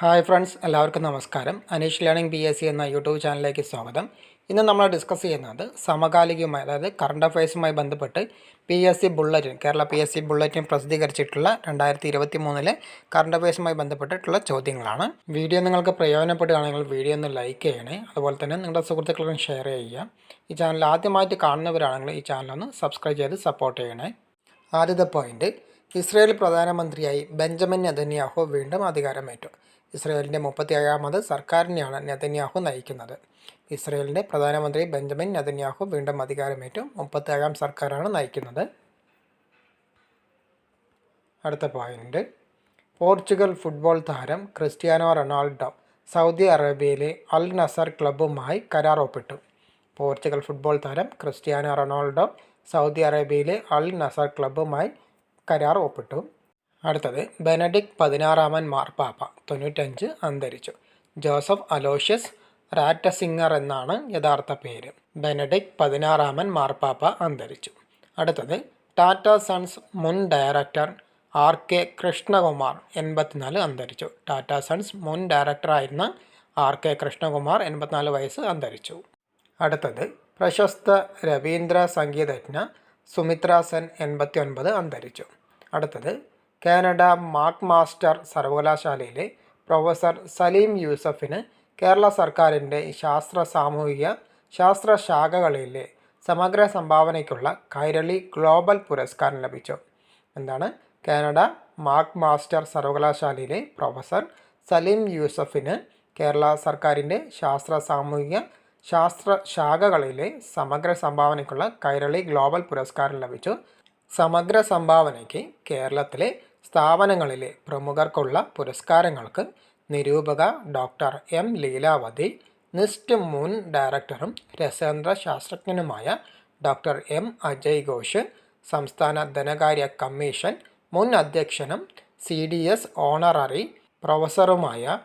Hi friends, എല്ലാവർക്കും നമസ്കാരം. Aneesh learning PSC എന്ന യൂട്യൂബ് ചാനലിലേക്ക് സ്വാഗതം. ഇന്ന് നമ്മൾ ഡിസ്കസ് ചെയ്യുന്നത് സമകാലികവുമായി, അതായത് കറണ്ട് അഫയേഴ്സുമായി ബന്ധപ്പെട്ട് കേരള PSC ബുള്ളറ്റിൻ പ്രസിദ്ധീകരിച്ചിട്ടുള്ള 2023 കറണ്ട് അഫയേഴ്സുമായി ബന്ധപ്പെട്ടിട്ടുള്ള ചോദ്യങ്ങളാണ്. വീഡിയോ നിങ്ങൾക്ക് പ്രയോജനപ്പെടുകയാണെങ്കിൽ വീഡിയോ ഒന്ന് ലൈക്ക് ചെയ്യണേ. അതുപോലെ തന്നെ നിങ്ങളുടെ സുഹൃത്തുക്കൾക്കും ഷെയർ ചെയ്യുക. ഈ ചാനൽ ആദ്യമായിട്ട് കാണുന്നവരാണെങ്കിൽ ഈ ചാനലൊന്ന് സബ്സ്ക്രൈബ് ചെയ്ത് സപ്പോർട്ട് ചെയ്യണേ. ആദ്യത്തെ പോയിന്റ്, ഇസ്രയേൽ പ്രധാനമന്ത്രിയായി ബെഞ്ചമിൻ നെതന്യാഹു വീണ്ടും അധികാരമേറ്റു. ഇസ്രയേലിൻ്റെ 37ാമത് സർക്കാരിനെയാണ് നെതന്യാഹു നയിക്കുന്നത്. ഇസ്രയേലിൻ്റെ പ്രധാനമന്ത്രി ബെഞ്ചമിൻ നെതന്യാഹു വീണ്ടും അധികാരമേറ്റു. 37ാം സർക്കാരാണ് നയിക്കുന്നത്. അടുത്ത പോയിന്റ്, പോർച്ചുഗൽ ഫുട്ബോൾ താരം ക്രിസ്ത്യാനോ റൊണാൾഡോ സൗദി അറേബ്യയിലെ അൽ നസർ ക്ലബ്ബുമായി കരാർ ഒപ്പിട്ടു. പോർച്ചുഗൽ ഫുട്ബോൾ താരം ക്രിസ്ത്യാനോ റൊണാൾഡോ സൗദി അറേബ്യയിലെ അൽ നസർ ക്ലബ്ബുമായി കരാർ ഒപ്പിട്ടു. അടുത്തത്, ബെനഡിക്ട് 16 മാർപ്പാപ്പ 95 അന്തരിച്ചു. ജോസഫ് അലോഷ്യസ് റാറ്റസിംഗർ എന്നാണ് യഥാർത്ഥ പേര്. ബെനഡിക്ട് 16 മാർപ്പാപ്പ അന്തരിച്ചു. അടുത്തത്, ടാറ്റ സൺസ് മുൻ ഡയറക്ടർ RK കൃഷ്ണകുമാർ 84 അന്തരിച്ചു. ടാറ്റ സൺസ് മുൻ ഡയറക്ടറായിരുന്ന RK കൃഷ്ണകുമാർ 84 വയസ്സ് അന്തരിച്ചു. അടുത്തത്, പ്രശസ്ത രവീന്ദ്ര സംഗീതജ്ഞ സുമിത്ര സെൻ 89 അന്തരിച്ചു. അടുത്തത്, കാനഡ മാക്മാസ്റ്റർ സർവകലാശാലയിലെ പ്രൊഫസർ സലീം യൂസഫിന് കേരള സർക്കാരിൻ്റെ സാമൂഹിക ശാസ്ത്ര ശാഖകളിലെ സമഗ്ര സംഭാവനയ്ക്കുള്ള കൈരളി ഗ്ലോബൽ പുരസ്കാരം ലഭിച്ചു. എന്താണ്? കാനഡ മാക്മാസ്റ്റർ സർവകലാശാലയിലെ പ്രൊഫസർ സലീം യൂസഫിന് കേരള സർക്കാരിൻ്റെ സാമൂഹിക ശാസ്ത്ര ശാഖകളിലെ സമഗ്ര സംഭാവനയ്ക്കുള്ള കൈരളി ഗ്ലോബൽ പുരസ്കാരം ലഭിച്ചു. സമഗ്ര സംഭാവനയ്ക്ക് കേരളത്തിലെ സ്ഥാപനങ്ങളിലെ പ്രമുഖർക്കുള്ള പുരസ്കാരങ്ങൾക്ക് നിരൂപക ഡോക്ടർ M ലീലാവതി, നിസ്റ്റ് മുൻ ഡയറക്ടറും രസതന്ത്ര ശാസ്ത്രജ്ഞനുമായ ഡോക്ടർ M അജയ് ഘോഷ്, സംസ്ഥാന ധനകാര്യ കമ്മീഷൻ മുൻ അധ്യക്ഷനും CDS ഓണററി പ്രൊഫസറുമായ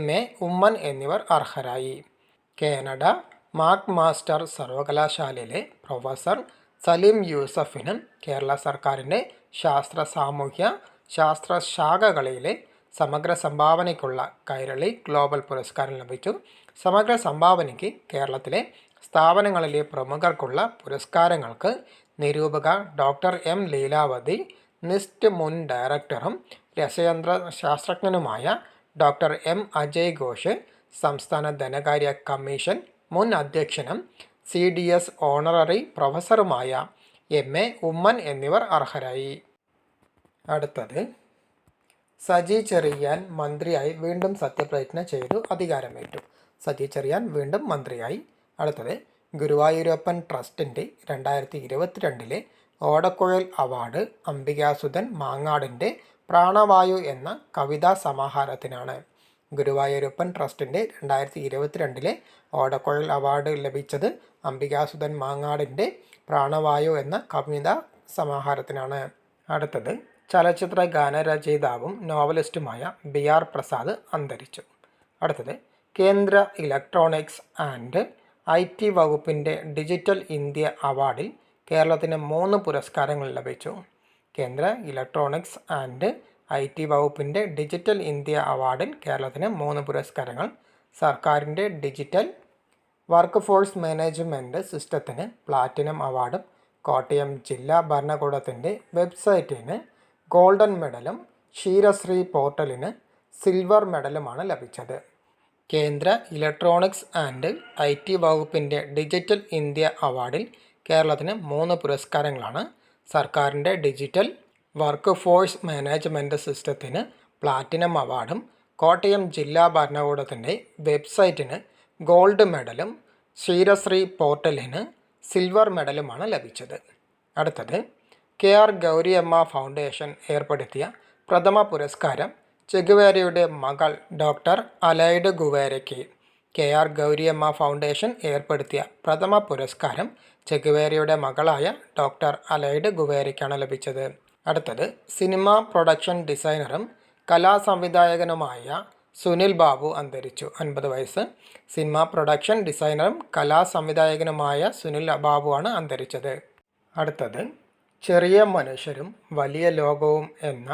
MA ഉമ്മൻ എന്നിവർ അർഹരായി. കാനഡ മാക്മാസ്റ്റർ സർവകലാശാലയിലെ പ്രൊഫസർ സലീം യൂസഫിനും കേരള സർക്കാരിൻ്റെ സാമൂഹ്യ ശാസ്ത്ര ശാഖകളിലെ സമഗ്ര സംഭാവനയ്ക്കുള്ള കൈരളി ഗ്ലോബൽ പുരസ്കാരം ലഭിച്ചു. സമഗ്ര സംഭാവനയ്ക്ക് കേരളത്തിലെ സ്ഥാപനങ്ങളിലെ പ്രമുഖർക്കുള്ള പുരസ്കാരങ്ങൾക്ക് നിരൂപക ഡോക്ടർ M ലീലാവതി, നിസ്റ്റ് മുൻ ഡയറക്ടറും രസതന്ത്ര ശാസ്ത്രജ്ഞനുമായ ഡോക്ടർ M അജയ് ഘോഷ്, സംസ്ഥാന ധനകാര്യ കമ്മീഷൻ മുൻ അധ്യക്ഷനും CDS ഓണററി പ്രൊഫസറുമായ MA ഉമ്മൻ എന്നിവർ അർഹരായി. അടുത്തത്, സജി ചെറിയാൻ മന്ത്രിയായി വീണ്ടും സത്യപ്രതിജ്ഞ ചെയ്തു അധികാരമേറ്റു. സജി ചെറിയാൻ വീണ്ടും മന്ത്രിയായി. അടുത്തത്, ഗുരുവായൂരപ്പൻ ട്രസ്റ്റിൻ്റെ 2022 ഓടക്കുഴൽ അവാർഡ് അംബികാസുധൻ മാങ്ങാടിൻ്റെ പ്രാണവായു എന്ന കവിതാ സമാഹാരത്തിനാണ്. ഗുരുവായൂരപ്പൻ ട്രസ്റ്റിൻ്റെ 2022 ഓടക്കുഴൽ അവാർഡ് ലഭിച്ചത് അംബികാസുധൻ മാങ്ങാടിൻ്റെ പ്രാണവായു എന്ന കവിതാ സമാഹാരത്തിനാണ്. അടുത്തത്, ചലച്ചിത്ര ഗാനരചയിതാവും നോവലിസ്റ്റുമായ BR പ്രസാദ് അന്തരിച്ചു. അടുത്തത്, കേന്ദ്ര ഇലക്ട്രോണിക്സ് ആൻഡ് IT വകുപ്പിൻ്റെ ഡിജിറ്റൽ ഇന്ത്യ അവാർഡിൽ കേരളത്തിന് 3 പുരസ്കാരങ്ങൾ ലഭിച്ചു. കേന്ദ്ര ഇലക്ട്രോണിക്സ് ആൻഡ് IT വകുപ്പിൻ്റെ ഡിജിറ്റൽ ഇന്ത്യ അവാർഡിൽ കേരളത്തിന് 3 പുരസ്കാരങ്ങൾ. സർക്കാരിൻ്റെ ഡിജിറ്റൽ വർക്ക് ഫോഴ്സ് മാനേജ്മെൻറ്റ് സിസ്റ്റത്തിന് പ്ലാറ്റിനം അവാർഡും കോട്ടയം ജില്ലാ ഭരണകൂടത്തിൻ്റെ വെബ്സൈറ്റിന് ഗോൾഡൻ മെഡലും ക്ഷീരശ്രീ പോർട്ടലിന് സിൽവർ മെഡലുമാണ് ലഭിച്ചത്. കേന്ദ്ര ഇലക്ട്രോണിക്സ് ആൻഡ് IT വകുപ്പിൻ്റെ ഡിജിറ്റൽ ഇന്ത്യ അവാർഡിൽ കേരളത്തിന് 3 പുരസ്കാരങ്ങളാണ്. സർക്കാരിൻ്റെ ഡിജിറ്റൽ വർക്ക് ഫോഴ്സ് മാനേജ്മെൻറ്റ് സിസ്റ്റത്തിന് പ്ലാറ്റിനം അവാർഡും കോട്ടയം ജില്ലാ ഭരണകൂടത്തിൻ്റെ വെബ്സൈറ്റിന് ഗോൾഡ് മെഡലും ക്ഷീരശ്രീ പോർട്ടലിന് സിൽവർ മെഡലുമാണ് ലഭിച്ചത്. അടുത്തത്, KR ഗൗരിയമ്മ ഫൗണ്ടേഷൻ ഏർപ്പെടുത്തിയ പ്രഥമ പുരസ്കാരം ചെഗുവേരയുടെ മകൾ ഡോക്ടർ അലൈഡ് ഗുവേരയ്ക്ക്. KR ഗൗരിയമ്മ ഫൗണ്ടേഷൻ ഏർപ്പെടുത്തിയ പ്രഥമ പുരസ്കാരം ചെഗുവേരയുടെ മകളായ ഡോക്ടർ അലൈഡ് ഗുവേരയ്ക്കാണ് ലഭിച്ചത്. അടുത്തത്, സിനിമ പ്രൊഡക്ഷൻ ഡിസൈനറും കലാസംവിധായകനുമായ സുനിൽ ബാബു അന്തരിച്ചു. 50 വയസ്സ്. സിനിമ പ്രൊഡക്ഷൻ ഡിസൈനറും കലാസംവിധായകനുമായ സുനിൽ ബാബുവാണ് അന്തരിച്ചത്. അടുത്തത്, ചെറിയ മനുഷ്യരും വലിയ ലോകവും എന്ന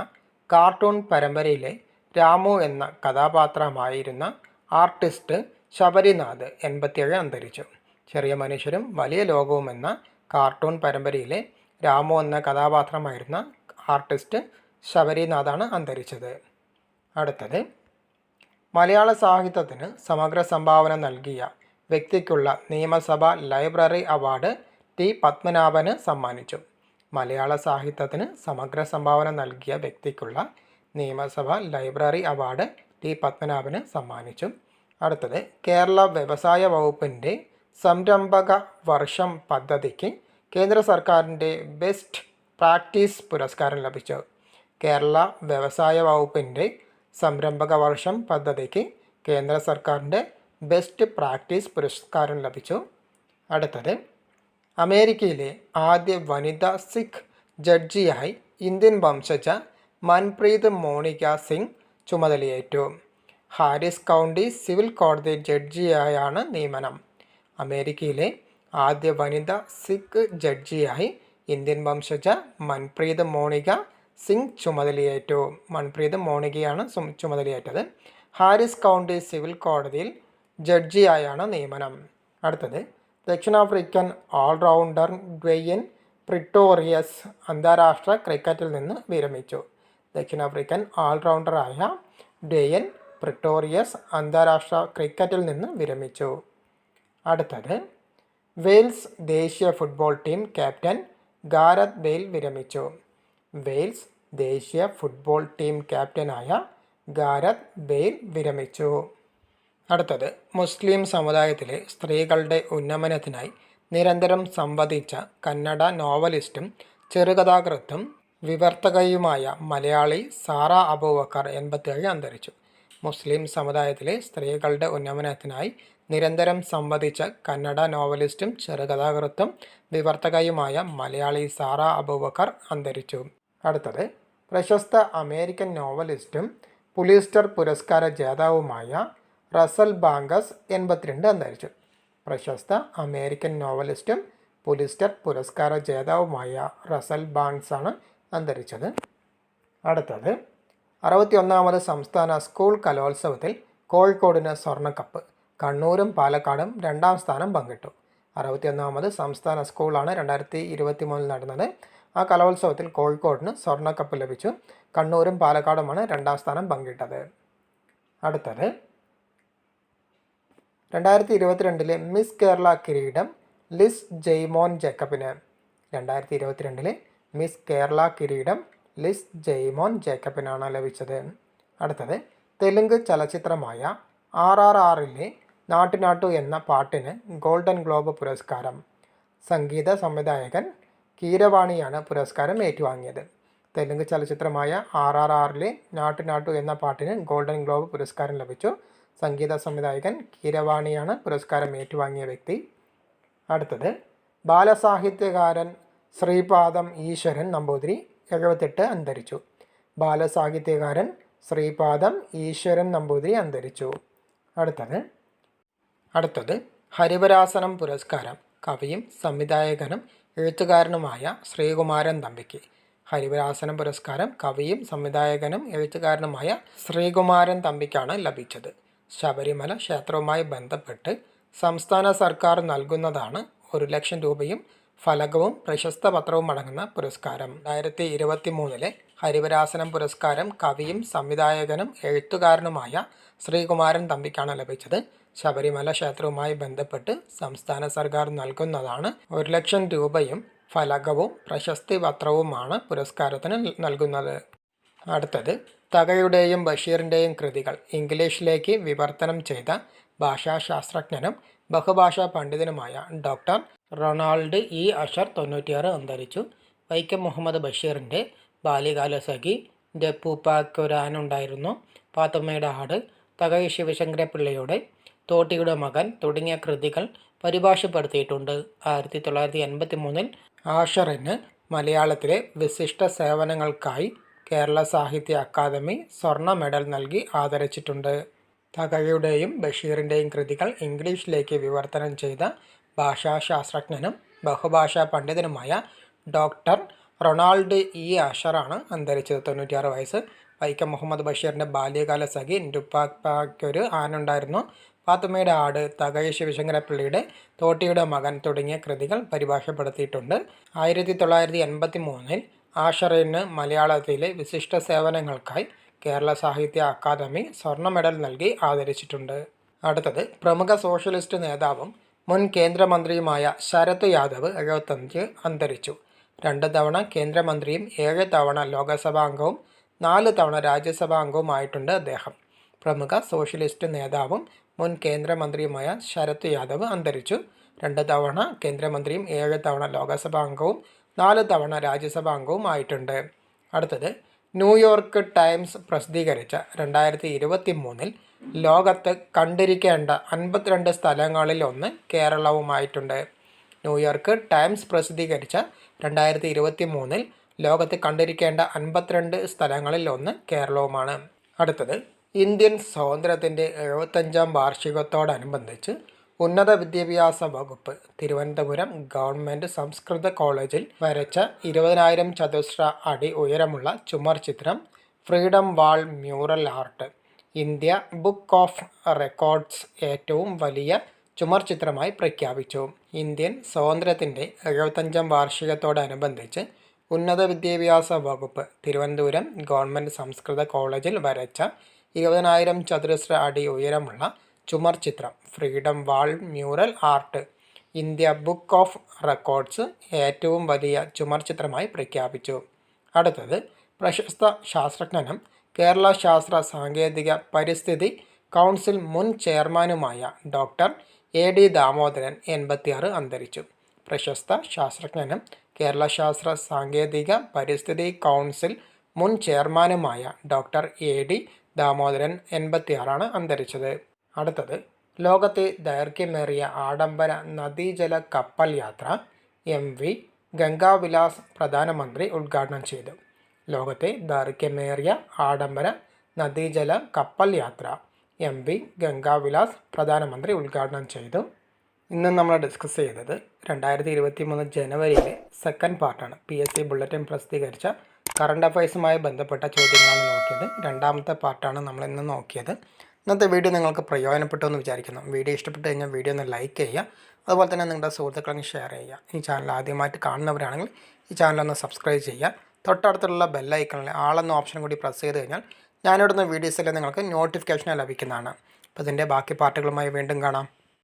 കാർട്ടൂൺ പരമ്പരയിലെ രാമു എന്ന കഥാപാത്രമായിരുന്ന ആർട്ടിസ്റ്റ് ശബരിനാഥ് 87 അന്തരിച്ചു. ചെറിയ മനുഷ്യരും വലിയ ലോകവും എന്ന കാർട്ടൂൺ പരമ്പരയിലെ രാമു എന്ന കഥാപാത്രമായിരുന്ന ആർട്ടിസ്റ്റ് ശബരിനാഥാണ് അന്തരിച്ചത്. അടുത്തത് മലയാള സാഹിത്യത്തിന് സമഗ്ര സംഭാവന നൽകിയ വ്യക്തിക്കുള്ള നിയമസഭാ ലൈബ്രറി അവാർഡ് ടി പത്മനാഭന് സമ്മാനിച്ചു. മലയാള സാഹിത്യത്തിന് സമഗ്ര സംഭാവന നൽകിയ വ്യക്തിക്കുള്ള നിയമസഭാ ലൈബ്രറി അവാർഡ് ടി പത്മനാഭന് സമ്മാനിച്ചു. അടുത്തത് കേരള വ്യവസായ വകുപ്പിൻ്റെ സംരംഭക വർഷം പദ്ധതിക്ക് കേന്ദ്ര സർക്കാരിൻ്റെ ബെസ്റ്റ് പ്രാക്ടീസ് പുരസ്കാരം ലഭിച്ചു. കേരള വ്യവസായ വകുപ്പിൻ്റെ സംരംഭക വർഷം പദ്ധതിക്ക് കേന്ദ്ര സർക്കാരിൻ്റെ ബെസ്റ്റ് പ്രാക്ടീസ് പുരസ്കാരം ലഭിച്ചു. അടുത്തത് അമേരിക്കയിലെ ആദ്യ വനിതാ സിഖ് ജഡ്ജിയായി ഇന്ത്യൻ വംശജ മൻപ്രീത് മോണിക സിംഗ് ചുമതലയേറ്റു. ഹാരിസ് കൗണ്ടി സിവിൽ കോടതി ജഡ്ജിയായാണ് നിയമനം. അമേരിക്കയിലെ ആദ്യ വനിതാ സിഖ് ജഡ്ജിയായി ഇന്ത്യൻ വംശജ മൻപ്രീത് മോണിക സിംഗ് ചുമതലയേറ്റു. മൻപ്രീത് മോണികയാണ് ചുമതലയേറ്റത്. ഹാരിസ് കൗണ്ടി സിവിൽ കോടതിയിൽ ജഡ്ജിയായാണ് നിയമനം. അടുത്തത് ദക്ഷിണാഫ്രിക്കൻ ഓൾറൗണ്ടർ ഡ്വെയ്ൻ പ്രിട്ടോറിയസ് അന്താരാഷ്ട്ര ക്രിക്കറ്റിൽ നിന്ന് വിരമിച്ചു. ദക്ഷിണാഫ്രിക്കൻ ഓൾറൗണ്ടറായ ഡ്വെയ്ൻ പ്രിട്ടോറിയസ് അന്താരാഷ്ട്ര ക്രിക്കറ്റിൽ നിന്ന് വിരമിച്ചു. അടുത്തത് വെയിൽസ് ദേശീയ ഫുട്ബോൾ ടീം ക്യാപ്റ്റൻ ഗാരത്ത് ബെയ്ൽ വിരമിച്ചു. വെയിൽസ് ദേശീയ ഫുട്ബോൾ ടീം ക്യാപ്റ്റനായ ഗാരത്ത് ബെയ്ൽ വിരമിച്ചു. അടുത്തത് മുസ്ലിം സമുദായത്തിലെ സ്ത്രീകളുടെ ഉന്നമനത്തിനായി നിരന്തരം സംവദിച്ച കന്നഡ നോവലിസ്റ്റും ചെറുകഥാകൃത്തും വിവർത്തകയുമായ മലയാളി സാറ അബൂബക്കർ 87 അന്തരിച്ചു. മുസ്ലിം സമുദായത്തിലെ സ്ത്രീകളുടെ ഉന്നമനത്തിനായി നിരന്തരം സംവദിച്ച കന്നഡ നോവലിസ്റ്റും ചെറുകഥാകൃത്തും വിവർത്തകയുമായ മലയാളി സാറ അബൂബക്കർ അന്തരിച്ചു. അടുത്തത് പ്രശസ്ത അമേരിക്കൻ നോവലിസ്റ്റും പുലിസ്റ്റർ പുരസ്കാര ജേതാവുമായ റസൽ ബാങ്കസ് 82 അന്തരിച്ചു. പ്രശസ്ത അമേരിക്കൻ നോവലിസ്റ്റും പുലിസ്റ്റർ പുരസ്കാര ജേതാവുമായ റസൽ ബാങ്ക്സ് ആണ് അന്തരിച്ചത്. അടുത്തത് 61ാമത് സംസ്ഥാന സ്കൂൾ കലോത്സവത്തിൽ കോഴിക്കോടിന് സ്വർണ്ണക്കപ്പ്. കണ്ണൂരും പാലക്കാടും 2ാം സ്ഥാനം പങ്കിട്ടു. 61ാമത് സംസ്ഥാന സ്കൂളാണ് 2023 നടന്നത്. ആ കലോത്സവത്തിൽ കോഴിക്കോടിന് സ്വർണ്ണക്കപ്പ് ലഭിച്ചു. കണ്ണൂരും പാലക്കാടുമാണ് 2ാം സ്ഥാനം പങ്കിട്ടത്. അടുത്തത് 2022 മിസ് കേരള കിരീടം ലിസ് ജെയ്മോൻ ജേക്കബിന്. 2022 മിസ് കേരള കിരീടം ലിസ് ജെയ്മോൻ ജേക്കബിനാണ് ലഭിച്ചത്. അടുത്തത് തെലുങ്ക് ചലച്ചിത്രമായ RRRലെ നാട്ടുനാട്ടു എന്ന പാട്ടിന് ഗോൾഡൻ ഗ്ലോബ് പുരസ്കാരം. സംഗീത സംവിധായകൻ കീരവാണിയാണ് പുരസ്കാരം ഏറ്റുവാങ്ങിയത്. തെലുങ്ക് ചലച്ചിത്രമായ RRRലെ നാട്ടുനാട്ടു എന്ന പാട്ടിന് ഗോൾഡൻ ഗ്ലോബ് പുരസ്കാരം ലഭിച്ചു. സംഗീത സംവിധായകൻ കീരവാണിയാണ് പുരസ്കാരം ഏറ്റുവാങ്ങിയ വ്യക്തി. അടുത്തത് ബാലസാഹിത്യകാരൻ ശ്രീപാദം ഈശ്വരൻ നമ്പൂതിരി 78 അന്തരിച്ചു. ബാലസാഹിത്യകാരൻ ശ്രീപാദം ഈശ്വരൻ നമ്പൂതിരി അന്തരിച്ചു. അടുത്തത് ഹരിവരാസനം പുരസ്കാരം കവിയും സംവിധായകനും എഴുത്തുകാരനുമായ ശ്രീകുമാരൻ തമ്പിക്ക്. ഹരിവരാസനം പുരസ്കാരം കവിയും സംവിധായകനും എഴുത്തുകാരനുമായ ശ്രീകുമാരൻ തമ്പിക്കാണ് ലഭിച്ചത്. ശബരിമല ക്ഷേത്രവുമായി ബന്ധപ്പെട്ട് സംസ്ഥാന സർക്കാർ നൽകുന്നതാണ് 1 ലക്ഷം രൂപയും ഫലകവും പ്രശസ്ത പത്രവും അടങ്ങുന്ന പുരസ്കാരം. 2023 ഹരിവരാസനം പുരസ്കാരം കവിയും സംവിധായകനും എഴുത്തുകാരനുമായ ശ്രീകുമാരൻ തമ്പിക്കാണ് ലഭിച്ചത്. ശബരിമല ക്ഷേത്രവുമായി ബന്ധപ്പെട്ട് സംസ്ഥാന സർക്കാർ നൽകുന്നതാണ് 1 ലക്ഷം രൂപയും ഫലകവും പ്രശസ്തി പത്രവുമാണ് പുരസ്കാരത്തിന് നൽകുന്നത്. അടുത്തത് തകഴിയുടെയും ബഷീറിൻ്റെയും കൃതികൾ ഇംഗ്ലീഷിലേക്ക് വിവർത്തനം ചെയ്ത ഭാഷാശാസ്ത്രജ്ഞനും ബഹുഭാഷാ പണ്ഡിതനുമായ ഡോക്ടർ റൊണാൾഡ് ഇ അഷർ 96 അന്തരിച്ചു. വൈക്കം മുഹമ്മദ് ബഷീറിൻ്റെ ബാല്യകാലസഖി, ഡെപ്പൂപ്പാക്കൊരാനുണ്ടായിരുന്നു, പാത്തുമ്മയുടെ ആട്, തകഴി ശിവശങ്കരപ്പിള്ളയുടെ തോട്ടിയുടെ മകൻ തുടങ്ങിയ കൃതികൾ പരിഭാഷപ്പെടുത്തിയിട്ടുണ്ട്. 1983 ആഷറിന് മലയാളത്തിലെ വിശിഷ്ട സേവനങ്ങൾക്കായി കേരള സാഹിത്യ അക്കാദമി സ്വർണ്ണ മെഡൽ നൽകി ആദരിച്ചിട്ടുണ്ട്. തകഴിയുടെയും ബഷീറിൻ്റെയും കൃതികൾ ഇംഗ്ലീഷിലേക്ക് വിവർത്തനം ചെയ്ത ഭാഷാശാസ്ത്രജ്ഞനും ബഹുഭാഷാ പണ്ഡിതനുമായ ഡോക്ടർ റൊണാൾഡ് ഇ അഷറാണ് അന്തരിച്ചത്. 96 വയസ്സ്. വൈക്കം മുഹമ്മദ് ബഷീറിൻ്റെ ബാല്യകാല സഖി, ടുപ്പാക്കൊരു ആനുണ്ടായിരുന്നു, പാത്തുമ്മയുടെ ആട്, തകഴി ശിവശങ്കരപ്പിള്ളിയുടെ തോട്ടിയുടെ മകൻ തുടങ്ങിയ കൃതികൾ പരിഭാഷപ്പെടുത്തിയിട്ടുണ്ട്. 1983 ആഷറിന് മലയാളത്തിലെ വിശിഷ്ട സേവനങ്ങൾക്കായി കേരള സാഹിത്യ അക്കാദമി സ്വർണ്ണ മെഡൽ നൽകി ആദരിച്ചിട്ടുണ്ട്. അടുത്തത് പ്രമുഖ സോഷ്യലിസ്റ്റ് നേതാവും മുൻ കേന്ദ്രമന്ത്രിയുമായ ശരത് യാദവ് 75 അന്തരിച്ചു. 2 തവണ കേന്ദ്രമന്ത്രിയും 7 തവണ ലോകസഭാ അംഗവും 4 തവണ രാജ്യസഭാ അംഗവുമായിട്ടുണ്ട് അദ്ദേഹം. പ്രമുഖ സോഷ്യലിസ്റ്റ് നേതാവും മുൻ കേന്ദ്രമന്ത്രിയുമായ ശരത് യാദവ് അന്തരിച്ചു. 2 തവണ കേന്ദ്രമന്ത്രിയും 7 തവണ ലോകസഭാ അംഗവും 4 തവണ രാജ്യസഭാ അംഗവും ആയിട്ടുണ്ട്. അടുത്തത് ന്യൂയോർക്ക് ടൈംസ് പ്രസിദ്ധീകരിച്ച 2023 ലോകത്ത് കണ്ടിരിക്കേണ്ട 52 സ്ഥലങ്ങളിൽ ഒന്ന് കേരളവുമായിട്ടുണ്ട്. ന്യൂയോർക്ക് ടൈംസ് പ്രസിദ്ധീകരിച്ച 2023 ലോകത്ത് കണ്ടിരിക്കേണ്ട 52 സ്ഥലങ്ങളിൽ ഒന്ന് കേരളവുമാണ്. അടുത്തത് ഇന്ത്യൻ സ്വാതന്ത്ര്യത്തിൻ്റെ 75ാം വാർഷികത്തോടനുബന്ധിച്ച് ഉന്നത വിദ്യാഭ്യാസ വകുപ്പ് തിരുവനന്തപുരം ഗവൺമെൻറ് സംസ്കൃത കോളേജിൽ വരച്ച 20,000 ചതുരശ്ര അടി ഉയരമുള്ള ചുമർ ചിത്രം freedom wall mural art India book of records ഏറ്റവും വലിയ ചുമർ ചിത്രമായി പ്രഖ്യാപിച്ചു. ഇന്ത്യൻ സ്വാതന്ത്ര്യത്തിൻ്റെ 75ാം വാർഷികത്തോടനുബന്ധിച്ച് ഉന്നത വിദ്യാഭ്യാസ വകുപ്പ് തിരുവനന്തപുരം ഗവൺമെൻറ് സംസ്കൃത കോളേജിൽ വരച്ച 20,000 ചതുരശ്ര അടി ഉയരമുള്ള ചുമർ ചിത്രം freedom wall mural art India book of records ഏറ്റവും വലിയ ചുമർ ചിത്രമായി പ്രഖ്യാപിച്ചു. അടുത്തത് പ്രശസ്ത ശാസ്ത്രജ്ഞനും കേരള ശാസ്ത്ര സാങ്കേതിക പരിസ്ഥിതി കൗൺസിൽ മുൻ ചെയർമാനുമായ ഡോക്ടർ AD ദാമോദരൻ 86 അന്തരിച്ചു. പ്രശസ്ത ശാസ്ത്രജ്ഞനും കേരള ശാസ്ത്ര സാങ്കേതിക പരിസ്ഥിതി കൗൺസിൽ മുൻ ചെയർമാനുമായ ഡോക്ടർ AD ദാമോദരൻ 86 അന്തരിച്ചത്. അടുത്തത് ലോകത്തെ ദൈർഘ്യമേറിയ ആഡംബര നദീജല കപ്പൽ യാത്ര MV ഗംഗാവിലാസ് പ്രധാനമന്ത്രി ഉദ്ഘാടനം ചെയ്തു. ലോകത്തെ ദൈർഘ്യമേറിയ ആഡംബര നദീജല കപ്പൽ യാത്ര MV ഗംഗാവിലാസ് പ്രധാനമന്ത്രി ഉദ്ഘാടനം ചെയ്തു. ഇന്ന് നമ്മൾ ഡിസ്കസ് ചെയ്തത് 2023 ജനുവരിയിലെ സെക്കൻഡ് പാർട്ടാണ്. PSC ബുള്ളറ്റിൻ പ്രസിദ്ധീകരിച്ച കറണ്ട് അഫയേഴ്സുമായി ബന്ധപ്പെട്ട ചോദ്യങ്ങളാണ് നോക്കിയത്. രണ്ടാമത്തെ പാർട്ടാണ് നമ്മൾ ഇന്ന് നോക്കിയത്. ഇന്നത്തെ വീഡിയോ നിങ്ങൾക്ക് പ്രയോജനപ്പെട്ടു എന്ന് വിചാരിക്കുന്നു. വീഡിയോ ഇഷ്ടപ്പെട്ട് കഴിഞ്ഞാൽ വീഡിയോ ഒന്ന് ലൈക്ക് ചെയ്യുക. അതുപോലെ തന്നെ നിങ്ങളുടെ സുഹൃത്തുക്കളെ ഷെയർ ചെയ്യുക. ഈ ചാനൽ ആദ്യമായിട്ട് കാണുന്നവരാണെങ്കിൽ ഈ ചാനലൊന്ന് സബ്സ്ക്രൈബ് ചെയ്യുക. തൊട്ടടുത്തുള്ള ബെല്ലൈക്കണിൽ ആളെന്ന ഓപ്ഷൻ കൂടി പ്രസ് ചെയ്ത് കഴിഞ്ഞാൽ ഞാനിടുന്ന വീഡിയോസിൽ നിങ്ങൾക്ക് നോട്ടിഫിക്കേഷൻ ലഭിക്കുന്നതാണ്. അപ്പോൾ ഇതിൻ്റെ ബാക്കി പാർട്ടുകളുമായി വീണ്ടും കാണാം.